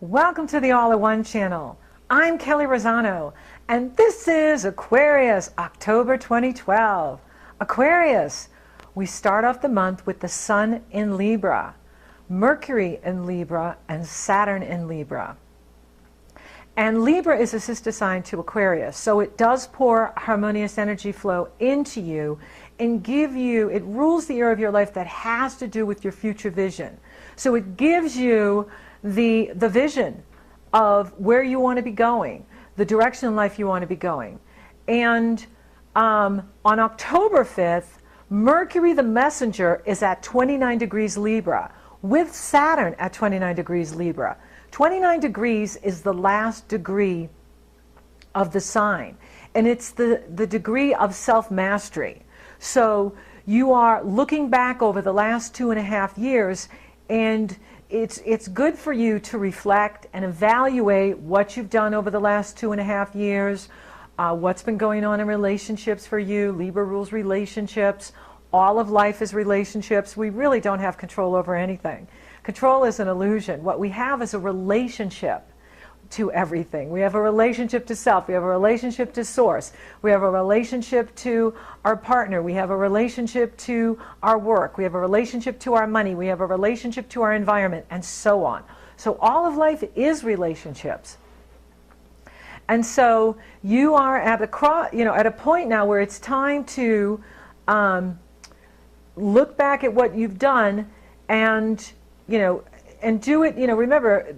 Welcome to the All-in-One channel. I'm Kelley Rosano, and this is Aquarius, October 2012. Aquarius, we start off the month with the Sun in Libra, Mercury in Libra, and Saturn in Libra. And Libra is a sister sign to Aquarius, so it does pour harmonious energy flow into you and it rules the area of your life that has to do with your future vision. So it gives you the vision of where you want to be going, the direction in life you want to be going. And on October 5th, Mercury the messenger is at 29 degrees Libra, with Saturn at 29 degrees Libra. 29 degrees is the last degree of the sign, and it's the degree of self-mastery. So you are looking back over the last 2.5 years, and it's good for you to reflect and evaluate what you've done over the last 2.5 years, what's been going on in relationships for you. Libra rules relationships. All of life is relationships. We really don't have control over anything. Control is an illusion. What we have is a relationship to everything. We have a relationship to self. We have a relationship to source. We have a relationship to our partner. We have a relationship to our work. We have a relationship to our money. We have a relationship to our environment, and so on. So all of life is relationships. And so you are at a point now where it's time to look back at what you've done and do it. Remember,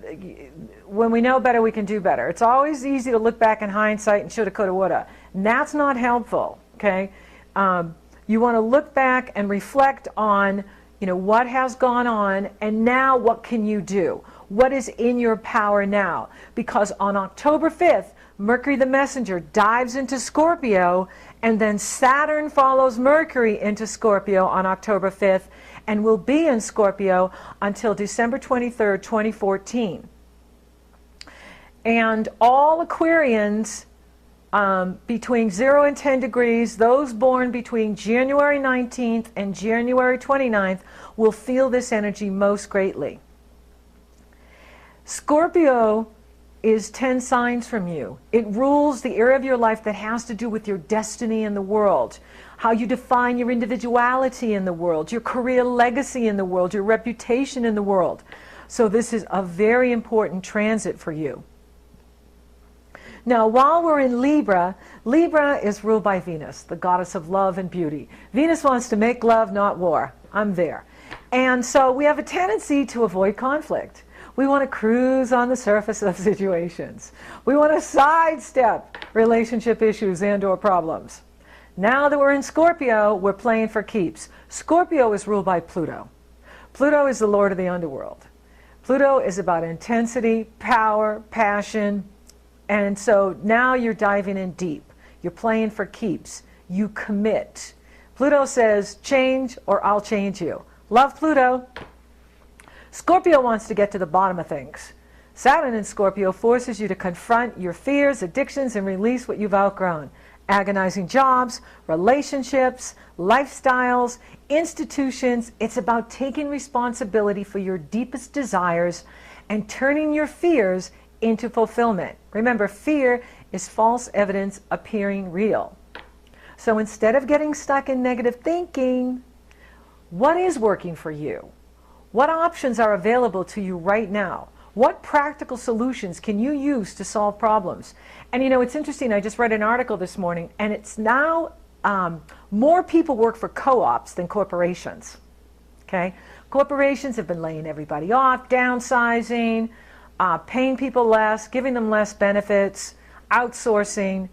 when we know better, we can do better. It's always easy to look back in hindsight and shoulda, coulda, woulda. And that's not helpful, okay? You want to look back and reflect on, what has gone on, and now what can you do? What is in your power now? Because on October 5th, Mercury the messenger dives into Scorpio, and then Saturn follows Mercury into Scorpio on October 5th, and will be in Scorpio until December 23rd, 2014. And all Aquarians between 0 and 10 degrees, those born between January 19th and January 29th, will feel this energy most greatly. Scorpio is 10 signs from you. It rules the area of your life that has to do with your destiny in the world, how you define your individuality in the world, your career legacy in the world, your reputation in the world. So this is a very important transit for you. Now, while we're in Libra, Libra is ruled by Venus, the goddess of love and beauty. Venus wants to make love, not war. I'm there. And so we have a tendency to avoid conflict. We want to cruise on the surface of situations. We want to sidestep relationship issues and/or problems. Now that we're in Scorpio, we're playing for keeps. Scorpio is ruled by Pluto. Pluto is the lord of the underworld. Pluto is about intensity, power, passion, and so now you're diving in deep. You're playing for keeps. You commit. Pluto says, change or I'll change you. Love Pluto. Scorpio wants to get to the bottom of things. Saturn in Scorpio forces you to confront your fears, addictions, and release what you've outgrown. Agonizing jobs, relationships, lifestyles, institutions. It's about taking responsibility for your deepest desires and turning your fears into fulfillment. Remember, fear is false evidence appearing real. So instead of getting stuck in negative thinking, what is working for you? What options are available to you right now? What practical solutions can you use to solve problems? And it's interesting, I just read an article this morning, and it's now more people work for co-ops than corporations. Okay? Corporations have been laying everybody off, downsizing, paying people less, giving them less benefits, outsourcing.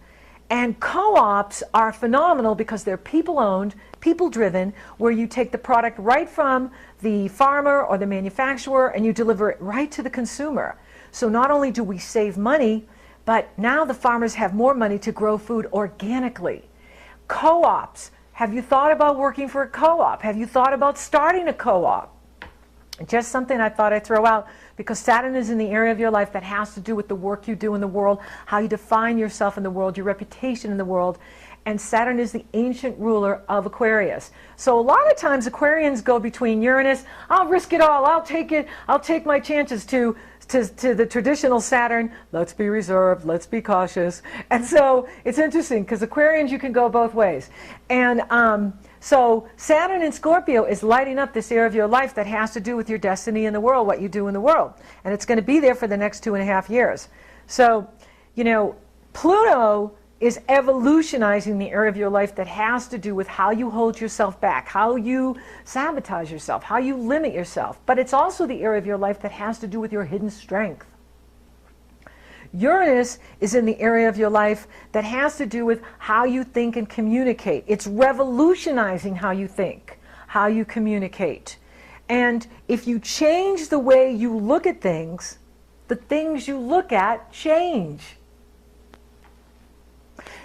And co-ops are phenomenal because they're people-owned, people-driven, where you take the product right from the farmer or the manufacturer and you deliver it right to the consumer. So not only do we save money, but now the farmers have more money to grow food organically. Co-ops. Have you thought about working for a co-op? Have you thought about starting a co-op? Just something I thought I'd throw out, because Saturn is in the area of your life that has to do with the work you do in the world, how you define yourself in the world, your reputation in the world. and Saturn is the ancient ruler of Aquarius. So a lot of times Aquarians go between Uranus, I'll risk it all, I'll take it, I'll take my chances, to the traditional Saturn, let's be reserved, let's be cautious. And so it's interesting because Aquarians, you can go both ways. And so Saturn in Scorpio is lighting up this area of your life that has to do with your destiny in the world, what you do in the world. And it's going to be there for the next 2.5 years. So, you know, Pluto is evolutionizing the area of your life that has to do with how you hold yourself back, how you sabotage yourself, how you limit yourself. But it's also the area of your life that has to do with your hidden strength. Uranus is in the area of your life that has to do with how you think and communicate. It's revolutionizing how you think, how you communicate. And if you change the way you look at things, the things you look at change.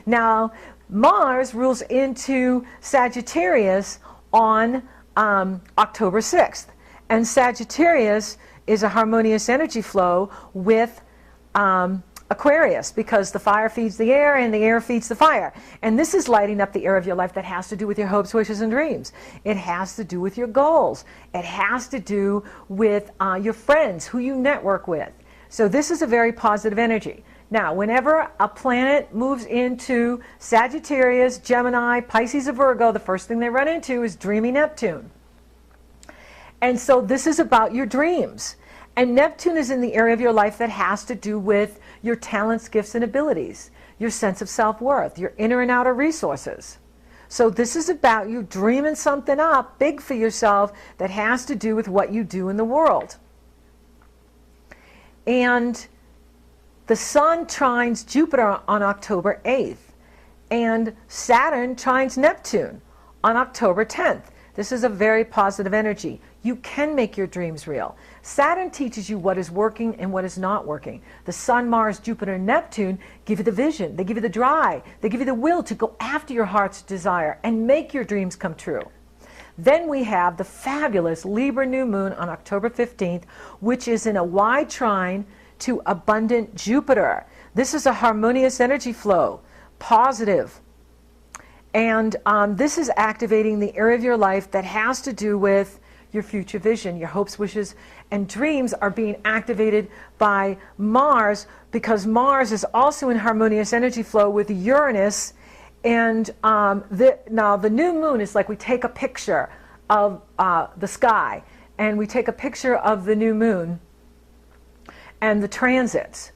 Now, Mars rules into Sagittarius on October 6th. And Sagittarius is a harmonious energy flow with Aquarius, because the fire feeds the air and the air feeds the fire. And this is lighting up the area of your life that has to do with your hopes, wishes, and dreams. It has to do with your goals. It has to do with your friends, who you network with. So this is a very positive energy. Now, whenever a planet moves into Sagittarius, Gemini, Pisces, or Virgo, the first thing they run into is dreamy Neptune. And so this is about your dreams. And Neptune is in the area of your life that has to do with your talents, gifts, and abilities, your sense of self-worth, your inner and outer resources. So this is about you dreaming something up big for yourself that has to do with what you do in the world. And the Sun trines Jupiter on October 8th, and Saturn trines Neptune on October 10th. This is a very positive energy. You can make your dreams real. Saturn teaches you what is working and what is not working. The Sun, Mars, Jupiter, and Neptune give you the vision. They give you the drive. They give you the will to go after your heart's desire and make your dreams come true. Then we have the fabulous Libra new moon on October 15th, which is in a wide trine to abundant Jupiter. This is a harmonious energy flow, positive. And this is activating the area of your life that has to do with your future vision. Your hopes, wishes, and dreams are being activated by Mars, because Mars is also in harmonious energy flow with Uranus. And now the new moon is like we take a picture of the sky, and we take a picture of the new moon and the transits.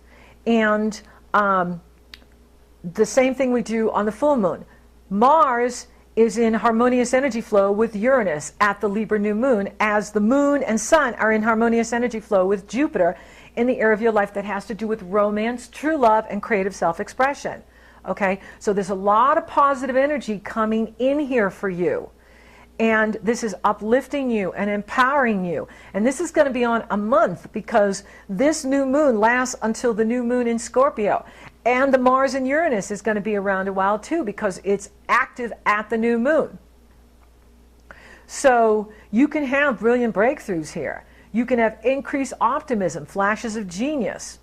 And the same thing we do on the full moon. Mars is in harmonious energy flow with Uranus at the Libra new moon, as the moon and sun are in harmonious energy flow with Jupiter in the area of your life that has to do with romance, true love, and creative self-expression. Okay, so there's a lot of positive energy coming in here for you. And this is uplifting you and empowering you. And this is going to be on a month, because this new moon lasts until the new moon in Scorpio. And the Mars and Uranus is going to be around a while too, because it's active at the new moon. So you can have brilliant breakthroughs here. You can have increased optimism, flashes of genius.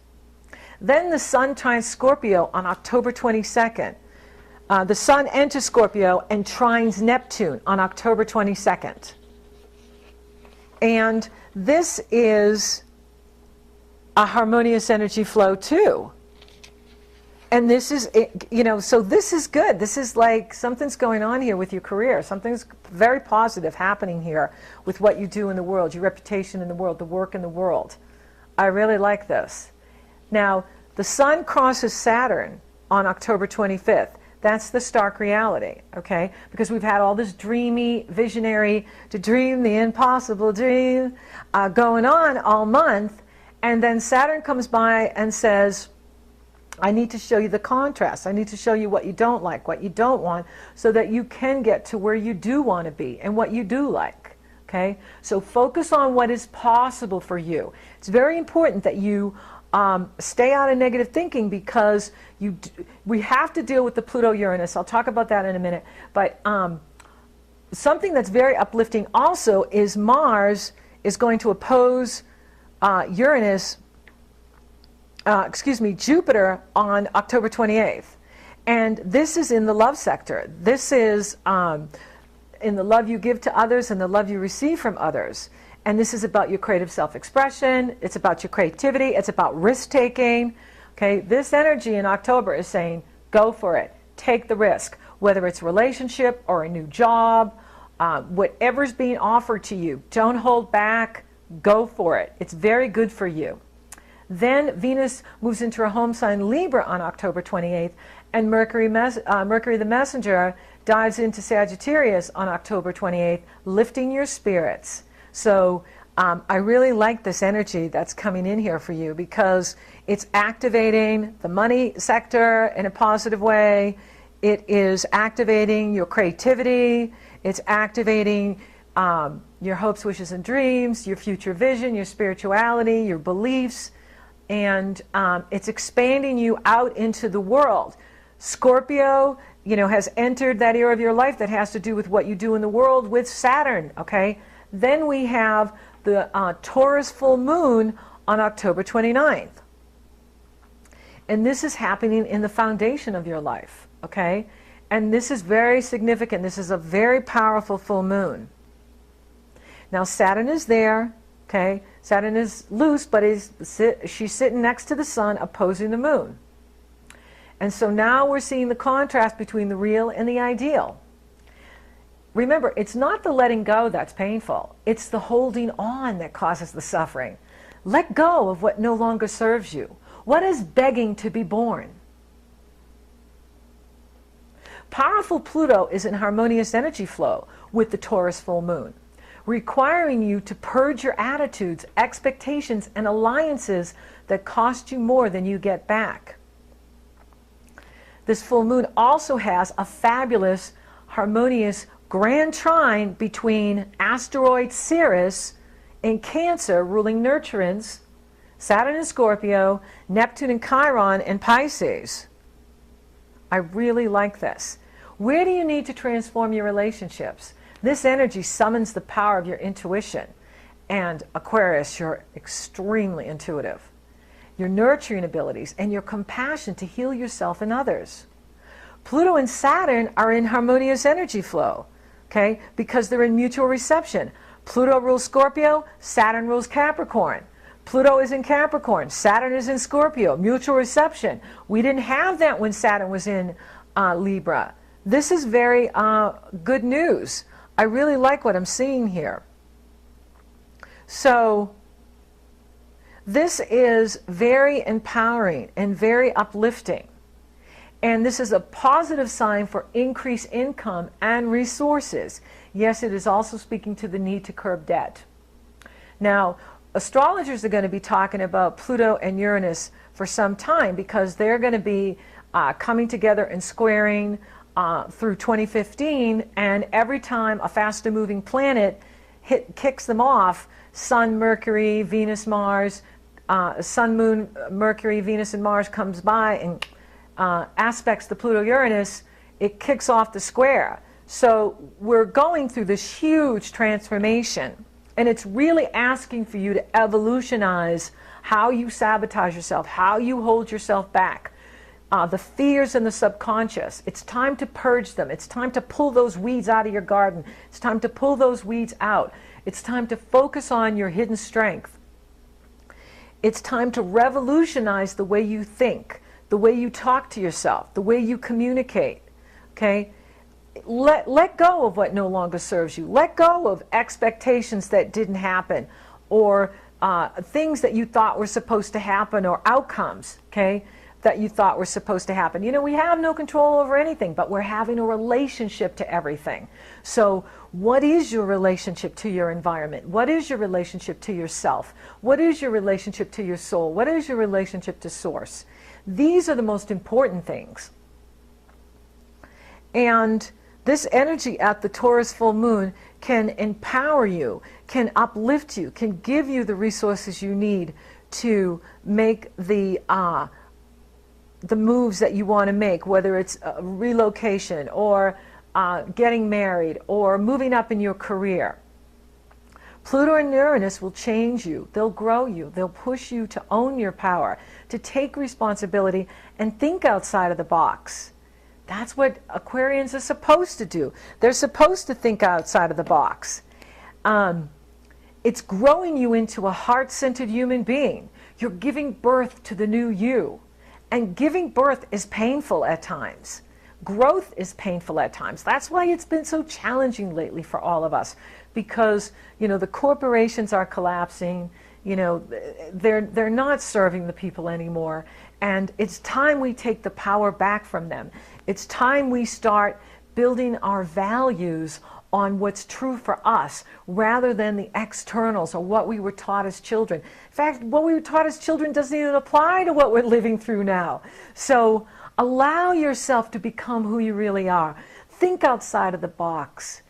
Then the Sun trines Scorpio on October 22nd. The Sun enters Scorpio and trines Neptune on October 22nd. And this is a harmonious energy flow too. And this is, you know, so this is good. This is like something's going on here with your career. Something's very positive happening here with what you do in the world, your reputation in the world, the work in the world. I really like this. Now, the Sun crosses Saturn on October 25th. That's the stark reality, okay? Because we've had all this dreamy, visionary, to dream the impossible dream going on all month. And then Saturn comes by and says, I need to show you the contrast. I need to show you what you don't like, what you don't want, so that you can get to where you do want to be and what you do like, okay? So focus on what is possible for you. It's very important that you stay out of negative thinking, because we have to deal with the Pluto-Uranus. I'll talk about that in a minute. But something that's very uplifting also is Mars is going to oppose Jupiter on October 28th. And this is in the love sector. This is in the love you give to others and the love you receive from others. And this is about your creative self-expression. It's about your creativity. It's about risk-taking. Okay, this energy in October is saying, go for it. Take the risk. Whether it's a relationship or a new job, whatever's being offered to you, don't hold back. Go for it. It's very good for you. Then Venus moves into her home sign Libra on October 28th, and Mercury the Messenger dives into Sagittarius on October 28th, lifting your spirits. So I really like this energy that's coming in here for you because it's activating the money sector in a positive way. It is activating your creativity. It's activating your hopes, wishes, and dreams, your future vision, your spirituality, your beliefs, and it's expanding you out into the world. Scorpio, has entered that era of your life that has to do with what you do in the world with Saturn, okay? Then we have the Taurus full moon on October 29th. And this is happening in the foundation of your life, okay? And this is very significant. This is a very powerful full moon. Now Saturn is there, okay? Saturn is loose, but she's sitting next to the sun opposing the moon. And so now we're seeing the contrast between the real and the ideal. Remember, it's not the letting go that's painful. It's the holding on that causes the suffering. Let go of what no longer serves you. What is begging to be born? Powerful Pluto is in harmonious energy flow with the Taurus full moon, requiring you to purge your attitudes, expectations, and alliances that cost you more than you get back. This full moon also has a fabulous, harmonious grand trine between asteroid Ceres in Cancer, ruling nurturance, Saturn in Scorpio, Neptune in Chiron, and Pisces. I really like this. Where do you need to transform your relationships? This energy summons the power of your intuition. And Aquarius, you're extremely intuitive. Your nurturing abilities, and your compassion to heal yourself and others. Pluto and Saturn are in harmonious energy flow, okay, because they're in mutual reception. Pluto rules Scorpio, Saturn rules Capricorn. Pluto is in Capricorn, Saturn is in Scorpio, mutual reception. We didn't have that when Saturn was in Libra. This is very good news. I really like what I'm seeing here. So this is very empowering and very uplifting. And this is a positive sign for increased income and resources. Yes, it is also speaking to the need to curb debt. Now, astrologers are going to be talking about Pluto and Uranus for some time because they're going to be coming together and squaring through 2015, and every time a faster moving planet kicks them off, Sun, Mercury, Venus, Mars, Sun, Moon, Mercury, Venus, and Mars comes by and aspects the Pluto-Uranus, it kicks off the square. So we're going through this huge transformation, and it's really asking for you to evolutionize how you sabotage yourself, how you hold yourself back. The fears in the subconscious, it's time to purge them. It's time to pull those weeds out of your garden. It's time to pull those weeds out. It's time to focus on your hidden strength. It's time to revolutionize the way you think, the way you talk to yourself, the way you communicate, okay? Let go of what no longer serves you. Let go of expectations that didn't happen, or things that you thought were supposed to happen, or outcomes, okay, that you thought were supposed to happen. You know, we have no control over anything, but we're having a relationship to everything. So what is your relationship to your environment? What is your relationship to yourself? What is your relationship to your soul? What is your relationship to source? These are the most important things. And this energy at the Taurus full moon can empower you, can uplift you, can give you the resources you need to make the moves that you want to make, whether it's relocation or getting married or moving up in your career. Pluto and Uranus will change you. They'll grow you. They'll push you to own your power, to take responsibility and think outside of the box. That's what Aquarians are supposed to do. They're supposed to think outside of the box. It's growing you into a heart-centered human being. You're giving birth to the new you. And giving birth is painful at times. Growth is painful at times. That's why it's been so challenging lately for all of us. Because, the corporations are collapsing. They're not serving the people anymore. And it's time we take the power back from them. It's time we start building our values on what's true for us rather than the externals or what we were taught as children. In fact, what we were taught as children doesn't even apply to what we're living through now. So allow yourself to become who you really are. Think outside of the box.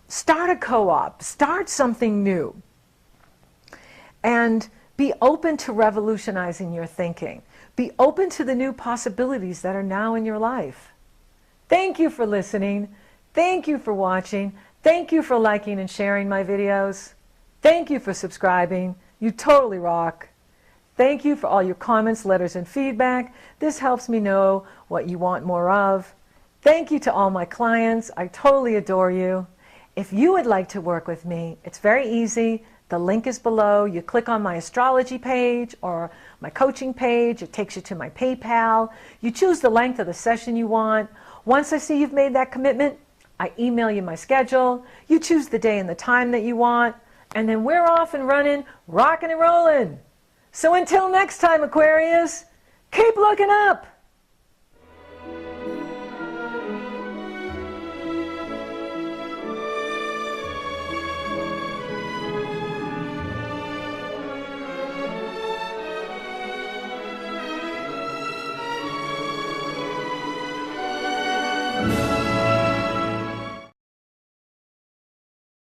Start a co-op. Start something new. And be open to revolutionizing your thinking. Be open to the new possibilities that are now in your life. Thank you for listening. Thank you for watching. Thank you for liking and sharing my videos. Thank you for subscribing. You totally rock. Thank you for all your comments, letters, and feedback. This helps me know what you want more of. Thank you to all my clients. I totally adore you. If you would like to work with me, it's very easy. The link is below. You click on my astrology page or my coaching page. It takes you to my PayPal. You choose the length of the session you want. Once I see you've made that commitment, I email you my schedule. You choose the day and the time that you want. And then we're off and running, rocking and rolling. So until next time, Aquarius, keep looking up.